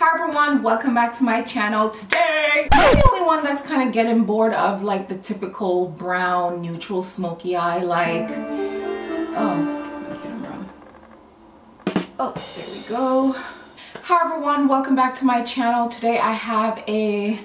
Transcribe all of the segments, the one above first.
Hi everyone, welcome back to my channel. Today, I'm the only one that's kind of getting bored of like the typical brown, neutral, smoky eye, like, oh, my camera. Oh, there we go. Hi everyone, welcome back to my channel. Today I have a,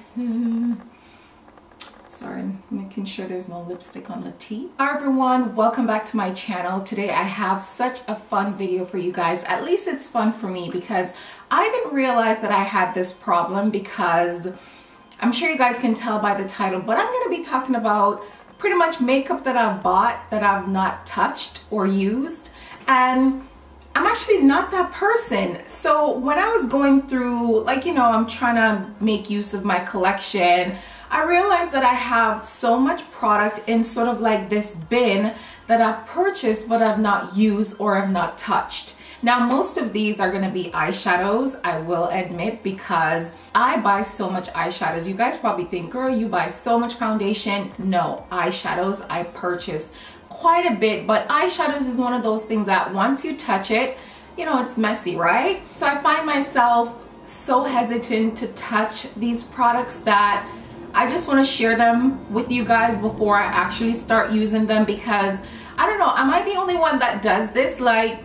sorry, making sure there's no lipstick on the teeth. Hi everyone, welcome back to my channel. Today I have such a fun video for you guys. At least it's fun for me because I didn't realize that I had this problem, because I'm sure you guys can tell by the title, but I'm going to be talking about pretty much makeup that I've bought that I've not touched or used, and I'm actually not that person. So when I was going through, like, you know, I'm trying to make use of my collection, I realized that I have so much product in sort of like this bin that I've purchased but I've not used or have not touched. Now, most of these are going to be eyeshadows, I will admit, because I buy so much eyeshadows. You guys probably think, girl, you buy so much foundation. No, eyeshadows I purchase quite a bit, but eyeshadows is one of those things that once you touch it, you know, it's messy, right? So I find myself so hesitant to touch these products that I just want to share them with you guys before I actually start using them, because I don't know, am I the only one that does this? Like,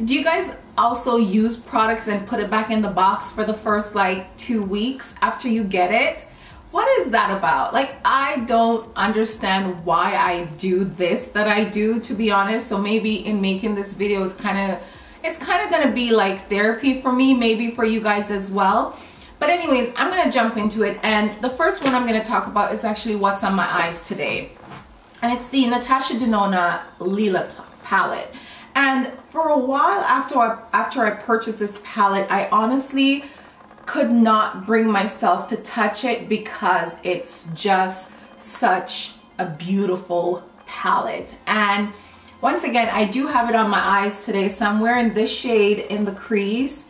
do you guys also use products and put it back in the box for the first like 2 weeks after you get it? What is that about? Like, I don't understand why I do this that I do, to be honest. So maybe in making this video it's kind of gonna be like therapy for me, maybe for you guys as well. But anyways, I'm gonna jump into it, and the first one I'm gonna talk about is actually what's on my eyes today, and it's the Natasha Denona Lila palette. And for a while after I purchased this palette, I honestly could not bring myself to touch it because it's just such a beautiful palette. And once again, I do have it on my eyes today. So I'm wearing this shade in the crease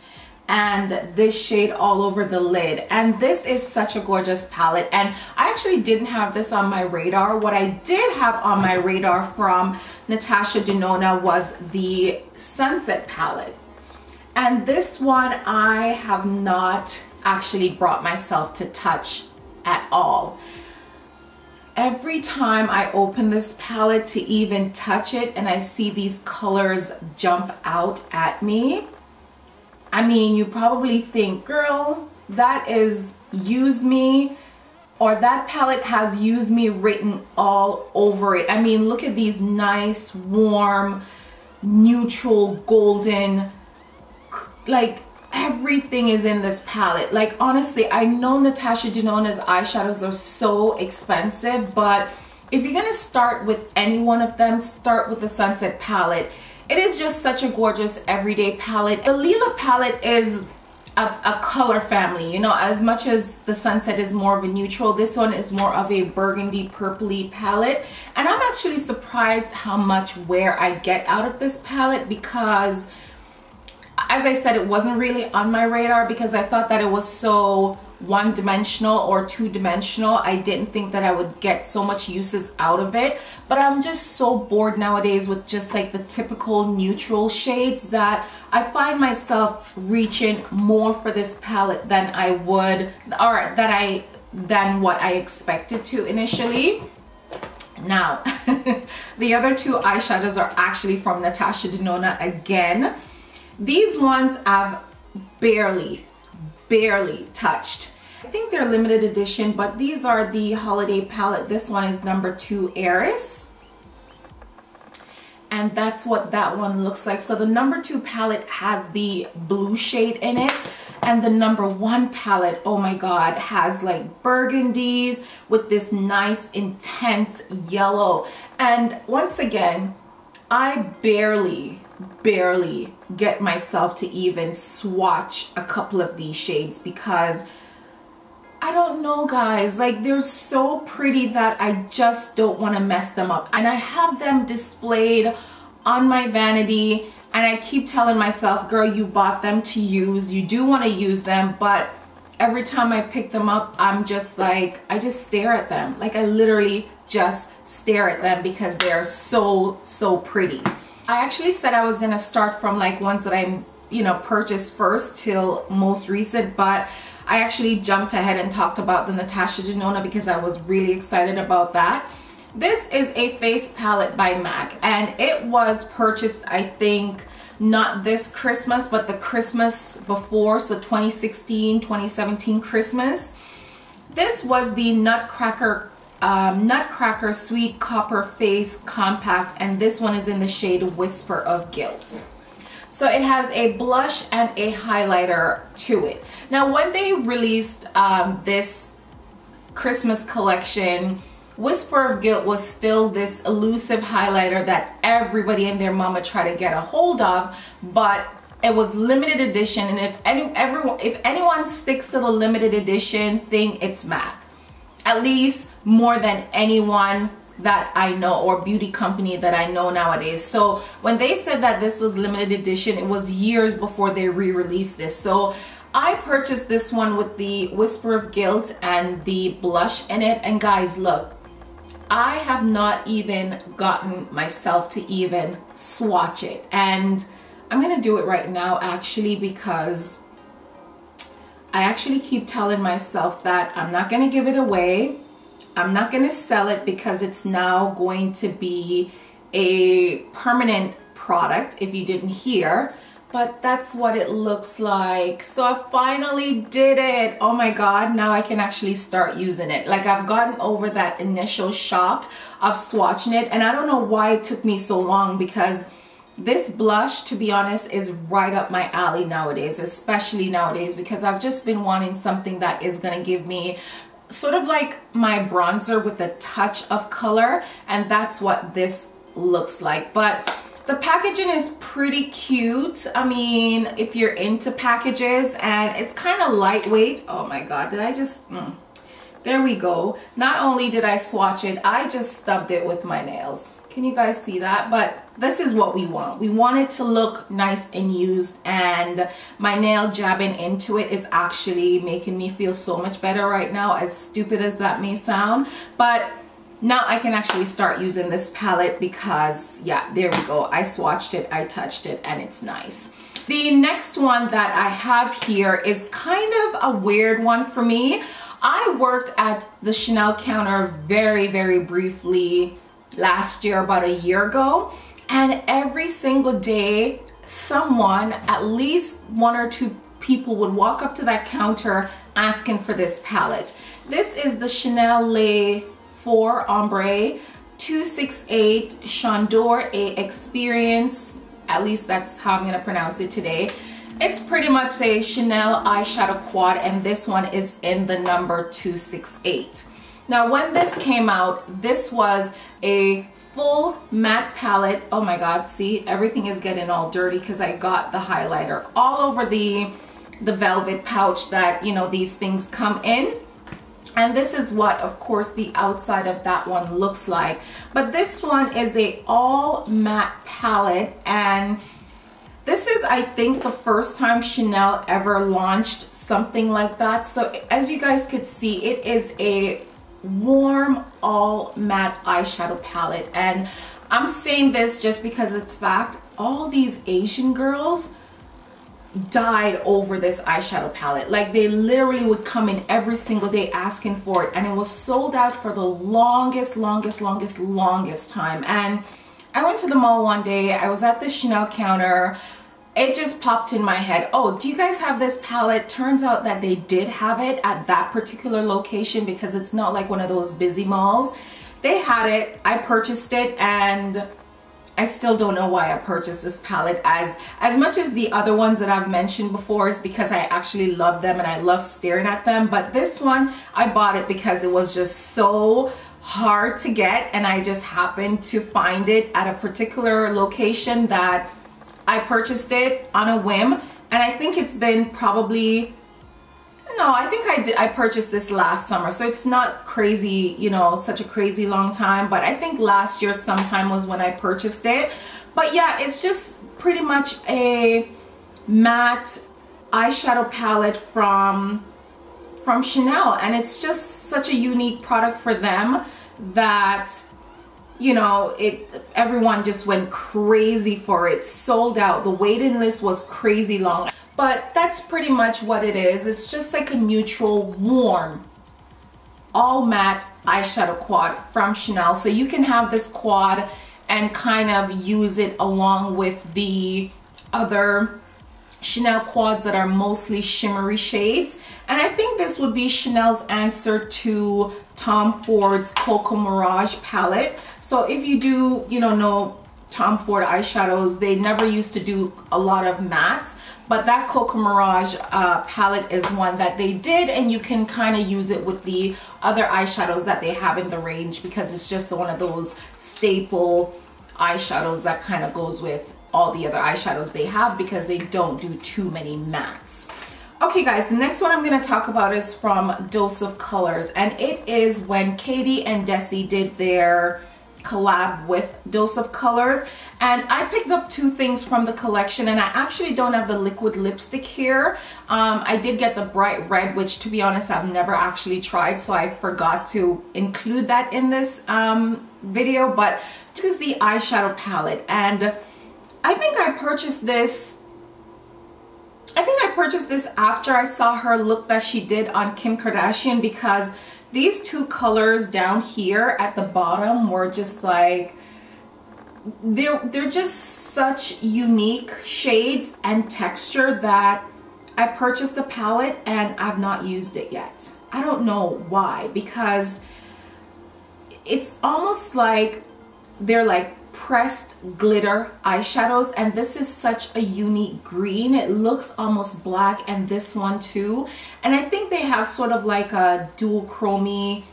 and this shade all over the lid, and this is such a gorgeous palette. And I actually didn't have this on my radar. What I did have on my radar from Natasha Denona was the Sunset palette, and this one I have not actually brought myself to touch at all. Every time I open this palette to even touch it and I see these colors jump out at me, I mean, you probably think, girl, that is use me, or that palette has use me written all over it. I mean, look at these nice, warm, neutral, golden, like everything is in this palette. Like, honestly, I know Natasha Denona's eyeshadows are so expensive, but if you're gonna start with any one of them, start with the Sunset palette. It is just such a gorgeous everyday palette. The Lila palette is a color family, you know, as much as the Sunset is more of a neutral, this one is more of a burgundy purpley palette. And I'm actually surprised how much wear I get out of this palette, because as I said, it wasn't really on my radar because I thought that it was so one-dimensional or two-dimensional. I didn't think that I would get so much uses out of it, but I'm just so bored nowadays with just like the typical neutral shades that I find myself reaching more for this palette than I would, or than what I expected to initially. Now, the other two eyeshadows are actually from Natasha Denona again. These ones I've barely touched. I think they're limited edition, but these are the holiday palette. This one is number 2 Heiress, and that's what that one looks like. So the number 2 palette has the blue shade in it, and the number 1 palette, oh my god, has like burgundies with this nice intense yellow. And once again, I barely get myself to even swatch a couple of these shades because I don't know, guys, like they're so pretty that I just don't want to mess them up. And I have them displayed on my vanity, and I keep telling myself, girl, you bought them to use, you do want to use them, but every time I pick them up, I'm just like, I just stare at them. Like, I literally just stare at them because they are so pretty. I actually said I was gonna start from like ones that I'm purchased first till most recent, but I actually jumped ahead and talked about the Natasha Denona because I was really excited about that. This is a face palette by MAC, and it was purchased, I think, not this Christmas, but the Christmas before, so 2016, 2017 Christmas. This was the Nutcracker Sweet Copper Face Compact, and this one is in the shade Whisper of Guilt. So it has a blush and a highlighter to it. Now, when they released this Christmas collection, Whisper of Guilt was still this elusive highlighter that everybody and their mama tried to get a hold of, but it was limited edition, and if anyone sticks to the limited edition thing, it's MAC. At least more than anyone that I know, or beauty company that I know nowadays. So when they said that this was limited edition, it was years before they re-released this. So I purchased this one with the Whisper of Guilt and the blush in it, and guys, look, I have not even gotten myself to even swatch it, and I'm gonna do it right now actually, because I actually keep telling myself that I'm not gonna give it away, I'm not gonna sell it, because it's now going to be a permanent product if you didn't hear. But that's what it looks like. So I finally did it. Oh my God, now I can actually start using it. Like, I've gotten over that initial shock of swatching it, and I don't know why it took me so long, because this blush, to be honest, is right up my alley nowadays, especially nowadays, because I've just been wanting something that is gonna give me sort of like my bronzer with a touch of color, and that's what this looks like. But the packaging is pretty cute. I mean, if you're into packages, and it's kind of lightweight. Oh my God, did I just, there we go. Not only did I swatch it, I just stubbed it with my nails. Can you guys see that? But this is what we want. We want it to look nice and used, and my nail jabbing into it is actually making me feel so much better right now, as stupid as that may sound. But now I can actually start using this palette, because yeah, there we go. I swatched it, I touched it, and it's nice. The next one that I have here is kind of a weird one for me. I worked at the Chanel counter very, very briefly last year, about a year ago, and every single day someone, at least one or two people, would walk up to that counter asking for this palette. This is the Chanel Le 4 Ombre 268 Chandor A Experience. At least that's how I'm gonna pronounce it today. It's pretty much a Chanel eyeshadow quad, and this one is in the number 268. Now, when this came out, this was a full matte palette. Oh my God, see, everything is getting all dirty because I got the highlighter all over the velvet pouch that, you know, these things come in. And this is what, of course, the outside of that one looks like. But this one is a all matte palette, and this is, I think, the first time Chanel ever launched something like that. So as you guys could see, it is a warm all matte eyeshadow palette, and I'm saying this just because it's fact. All these Asian girls died over this eyeshadow palette. Like, they literally would come in every single day asking for it, and it was sold out for the longest time. And I went to the mall one day, I was at the Chanel counter, it just popped in my head, oh, do you guys have this palette? Turns out that they did have it at that particular location, because it's not like one of those busy malls. They had it, I purchased it, and I still don't know why I purchased this palette. As much as the other ones that I've mentioned before is because I actually love them and I love staring at them, but this one, I bought it because it was just so hard to get, and I just happened to find it at a particular location that I purchased it on a whim. And I think it's been probably, no, I think I purchased this last summer, so it's not crazy, you know, such a crazy long time, but I think last year sometime was when I purchased it. But yeah, it's just pretty much a matte eyeshadow palette from Chanel, and it's just such a unique product for them that you know, everyone just went crazy for it, sold out. The waiting list was crazy long. But that's pretty much what it is. It's just like a neutral, warm, all matte eyeshadow quad from Chanel. So you can have this quad and kind of use it along with the other Chanel quads that are mostly shimmery shades. And I think this would be Chanel's answer to Tom Ford's Cocoa Mirage palette. So if you do, you know Tom Ford eyeshadows, they never used to do a lot of mattes, but that Cocoa Mirage palette is one that they did, and you can kind of use it with the other eyeshadows that they have in the range, because it's just one of those staple eyeshadows that kind of goes with all the other eyeshadows they have, because they don't do too many mattes. Okay guys, the next one I'm going to talk about is from Dose of Colors, and it is when Katie and Desi did their collab with Dose of Colors. And I picked up two things from the collection, and I actually don't have the liquid lipstick here. I did get the bright red, which to be honest I've never actually tried, so I forgot to include that in this video. But this is the eyeshadow palette, and I think I purchased this after I saw her look that she did on Kim Kardashian, because these two colors down here at the bottom were just like, they're just such unique shades and texture that I purchased the palette and I've not used it yet. I don't know why, because it's almost like they're like pressed glitter eyeshadows, and this is such a unique green. It looks almost black, and this one too, and I think they have sort of like a dual chromey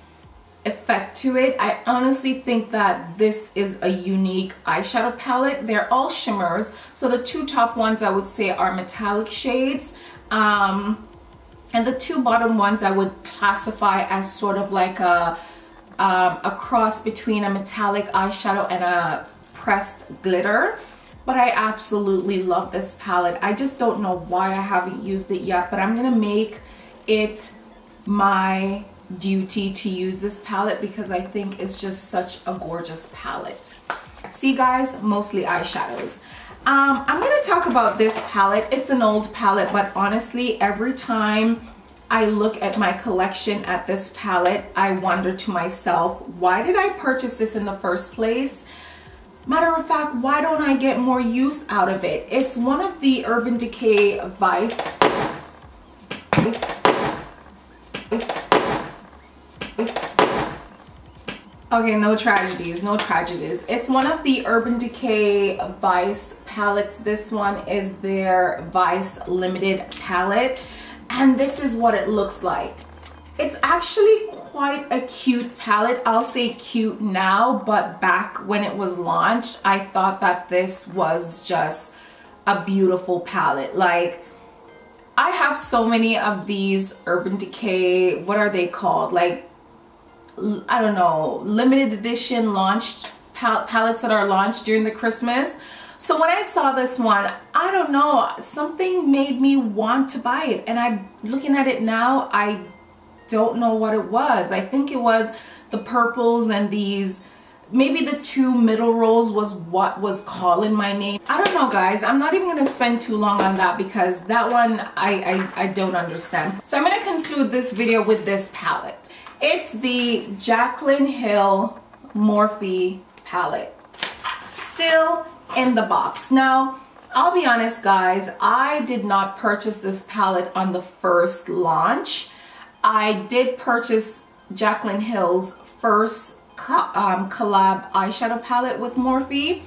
effect to it. I honestly think that this is a unique eyeshadow palette. They're all shimmers, so the two top ones I would say are metallic shades, and the two bottom ones I would classify as sort of like a cross between a metallic eyeshadow and a pressed glitter. But I absolutely love this palette. I just don't know why I haven't used it yet, but I'm gonna make it my duty to use this palette because I think it's just such a gorgeous palette. See guys, mostly eyeshadows. I'm gonna talk about this palette. It's an old palette, but honestly, every time I look at my collection at this palette, I wonder to myself, why did I purchase this in the first place? Matter of fact, why don't I get more use out of it? It's one of the Urban Decay Vice. Okay, no tragedies, no tragedies. It's one of the Urban Decay Vice palettes. This one is their Vice Limited palette, and this is what it looks like. It's actually quite a cute palette. I'll say cute now, but back when it was launched, I thought that this was just a beautiful palette. Like, I have so many of these Urban Decay, what are they called? Like, I don't know, limited edition launched palettes that are launched during the Christmas. So when I saw this one, I don't know, something made me want to buy it. And I'm looking at it now, I don't know what it was. I think it was the purples and these, maybe the two middle rows was what was calling my name. I don't know guys, I'm not even gonna spend too long on that because that one I don't understand. So I'm gonna conclude this video with this palette. It's the Jaclyn Hill Morphe palette, still in the box. Now, I'll be honest guys, I did not purchase this palette on the first launch. I did purchase Jaclyn Hill's first collab eyeshadow palette with Morphe,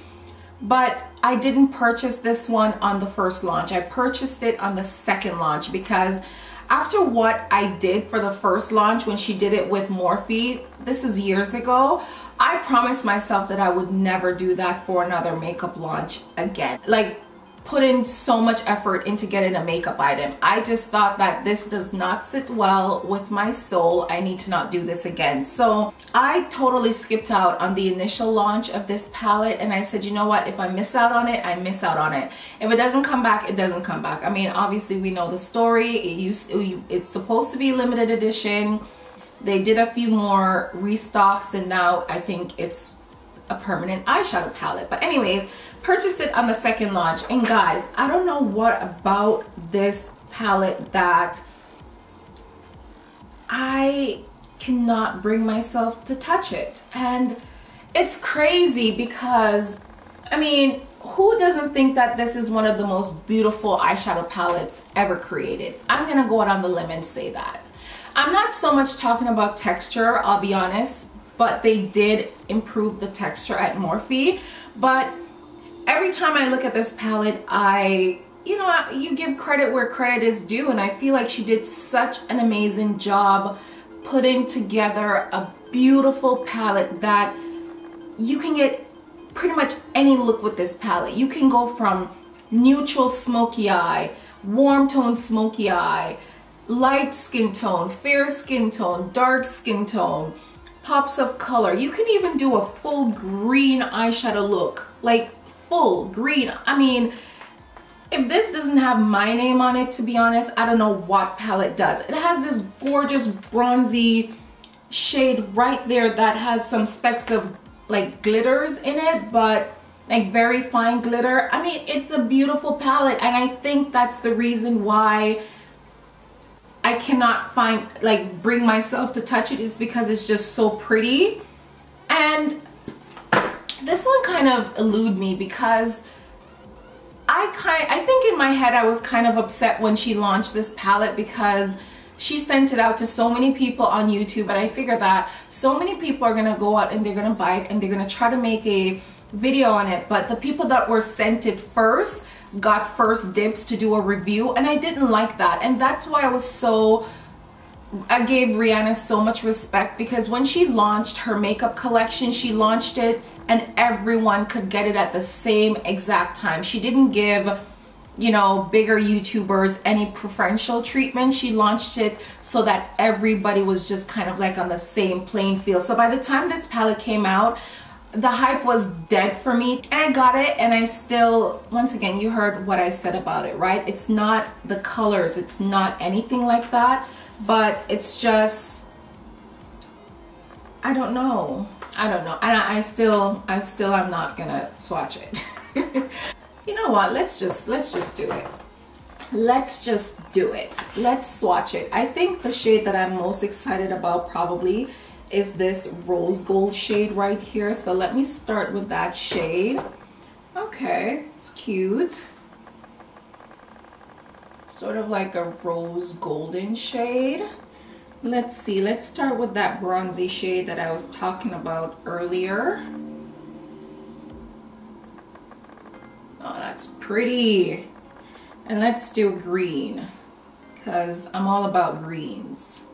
but I didn't purchase this one on the first launch. I purchased it on the second launch because after what I did for the first launch when she did it with Morphe, this is years ago, I promised myself that I would never do that for another makeup launch again. Like, put in so much effort into getting a makeup item. I just thought that this does not sit well with my soul. I need to not do this again. So I totally skipped out on the initial launch of this palette, and I said, you know what, if I miss out on it, I miss out on it. If it doesn't come back, it doesn't come back. I mean, obviously we know the story. It's supposed to be limited edition. They did a few more restocks, and now I think it's a permanent eyeshadow palette. But anyways, purchased it on the second launch, and guys, I don't know what about this palette that I cannot bring myself to touch it. And it's crazy because, I mean, who doesn't think that this is one of the most beautiful eyeshadow palettes ever created? I'm gonna go out on the limb and say that. I'm not so much talking about texture, I'll be honest, but they did improve the texture at Morphe. But every time I look at this palette, you give credit where credit is due, and I feel like she did such an amazing job putting together a beautiful palette that you can get pretty much any look with this palette. You can go from neutral smoky eye, warm tone smoky eye, light skin tone, fair skin tone, dark skin tone, pops of color. You can even do a full green eyeshadow look, like full green. I mean, if this doesn't have my name on it, to be honest, I don't know what palette does. It has this gorgeous bronzy shade right there that has some specks of like glitters in it, but like very fine glitter. I mean, it's a beautiful palette, and I think that's the reason why I cannot bring myself to touch it, is because it's just so pretty. And this one kind of eluded me because I think in my head I was kind of upset when she launched this palette, because she sent it out to so many people on YouTube, but I figure that so many people are gonna go out and they're gonna buy it and they're gonna try to make a video on it, but the people that were sent it first got first dibs to do a review, and I didn't like that. And that's why I gave Rihanna so much respect, because when she launched her makeup collection, she launched it and everyone could get it at the same exact time. She didn't give, you know, bigger YouTubers any preferential treatment. She launched it so that everybody was just kind of like on the same playing field. So by the time this palette came out, the hype was dead for me, and I got it, and I still, once again, you heard what I said about it, right? It's not the colors, it's not anything like that, but it's just, I don't know, and I still I'm not gonna swatch it. You know what, let's just do it. Let's just do it. Let's swatch it. I think the shade that I'm most excited about probably is this rose gold shade right here. So let me start with that shade. Okay, it's cute. Sort of like a rose golden shade. Let's see, let's start with that bronzy shade that I was talking about earlier. Oh, that's pretty. And let's do green, because I'm all about greens.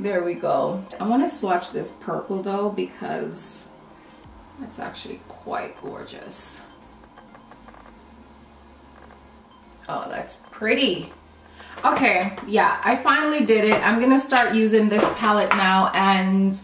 There we go. I want to swatch this purple though, because it's actually quite gorgeous. Oh, that's pretty. Okay, yeah, I finally did it. I'm gonna start using this palette now, and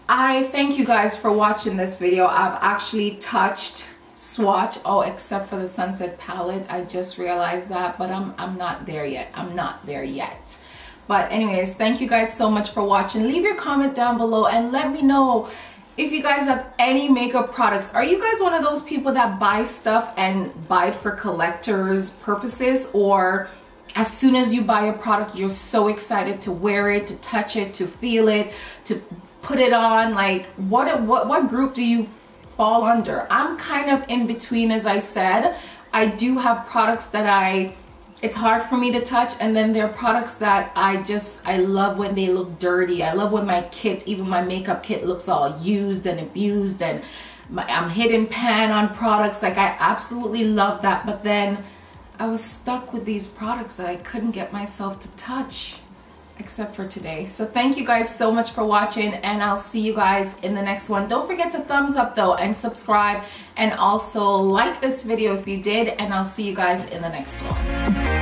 I thank you guys for watching this video. I've actually touched, swatch, oh, except for the Sunset palette. I just realized that, but I'm not there yet. I'm not there yet. But anyways, thank you guys so much for watching. Leave your comment down below and let me know if you guys have any makeup products. Are you guys one of those people that buy stuff and buy it for collectors purposes, or as soon as you buy a product, you're so excited to wear it, to touch it, to feel it, to put it on? Like, what group do you fall under? I'm kind of in between, as I said. I do have products that it's hard for me to touch, and then there are products that I love when they look dirty. I love when my kit, even my makeup kit, looks all used and abused, and I'm hidden pan on products. Like, I absolutely love that, but then I was stuck with these products that I couldn't get myself to touch, except for today. So thank you guys so much for watching, and I'll see you guys in the next one. Don't forget to thumbs up though, and subscribe, and also like this video if you did, and I'll see you guys in the next one.